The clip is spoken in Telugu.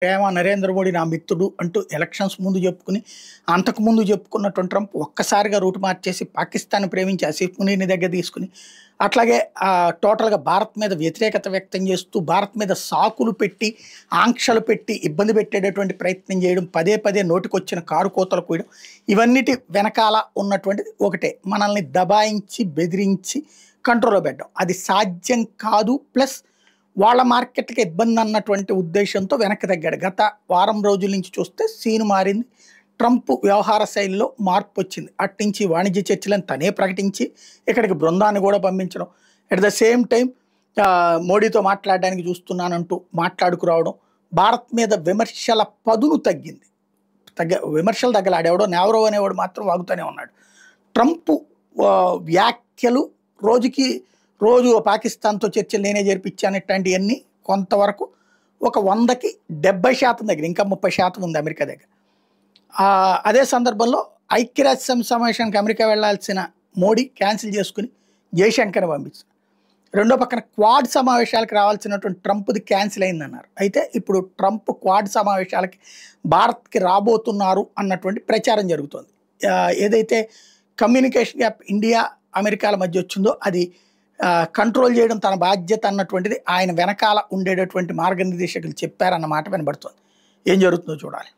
ప్రేమ నరేంద్ర మోడీ నా మిత్రుడు అంటూ ఎలక్షన్స్ ముందు చెప్పుకుని, అంతకుముందు చెప్పుకున్నటువంటి ట్రంప్ ఒక్కసారిగా రూట్ మార్చేసి పాకిస్తాన్ ప్రేమించి ఆసిఫ్ మునీర్‌ని దగ్గర తీసుకొని, అట్లాగే టోటల్‌గా భారత్ మీద వ్యతిరేకత వ్యక్తం చేస్తూ, భారత్ మీద సాకులు పెట్టి, ఆంక్షలు పెట్టి, ఇబ్బంది పెట్టేటటువంటి ప్రయత్నం చేయడం, పదే పదే నోటికొచ్చిన కారు కూతలు కూయడం, ఇవన్నిటి వెనకాల ఉన్నటువంటిది ఒకటే. మనల్ని దబాయించి, బెదిరించి కంట్రోల్‌లో పెట్టడం. అది సాధ్యం కాదు. ప్లస్ వాళ్ళ మార్కెట్‌కి ఇబ్బంది అన్నటువంటి ఉద్దేశంతో వెనక్కి తగ్గాడు. గత వారం రోజుల నుంచి చూస్తే సీన్ మారింది. ట్రంప్ వ్యవహార శైలిలో మార్పొచ్చింది. అట్నుంచి వాణిజ్య చర్చలను తనే ప్రకటించి, ఇక్కడికి బృందాన్ని కూడా పంపించడం. అట్ ద సేమ్ టైమ్ మోడీతో మాట్లాడడానికి చూస్తున్నానంటూ మాట్లాడుకురావడం. భారత్ మీద విమర్శల పదును తగ్గింది. విమర్శలు తగ్గల. ఆడెవడో నెవరో అనేవాడు మాత్రం వాగుతూనే ఉన్నాడు. ట్రంప్ వ్యాఖ్యలు రోజు పాకిస్తాన్‌తో చర్చలు నేనే జరిపించాను ఇట్లాంటియన్నీ కొంతవరకు ఒక 100కి 70% దగ్గర, ఇంకా 30% ఉంది అమెరికా దగ్గర. అదే సందర్భంలో ఐక్యరాజ్య సమితి సమావేశానికి అమెరికా వెళ్లాల్సిన మోడీ క్యాన్సిల్ చేసుకుని జయశంకర్‌ని పంపించారు. రెండో పక్కన క్వాడ్ సమావేశాలకు రావాల్సినటువంటి ట్రంప్‌ది క్యాన్సిల్ అయిందన్నారు. అయితే ఇప్పుడు ట్రంప్ క్వాడ్ సమావేశాలకి భారత్‌కి రాబోతున్నారు అన్నటువంటి ప్రచారం జరుగుతోంది. ఏదైతే కమ్యూనికేషన్ గ్యాప్ ఇండియా, అమెరికాల మధ్య వచ్చిందో అది కంట్రోల్ చేయడం తన బాధ్యత అన్నటువంటిది ఆయన వెనకాల ఉండేటటువంటి మార్గనిర్దేశకులు చెప్పారన్నమాట వినబడుతోంది. ఏం జరుగుతుందో చూడాలి.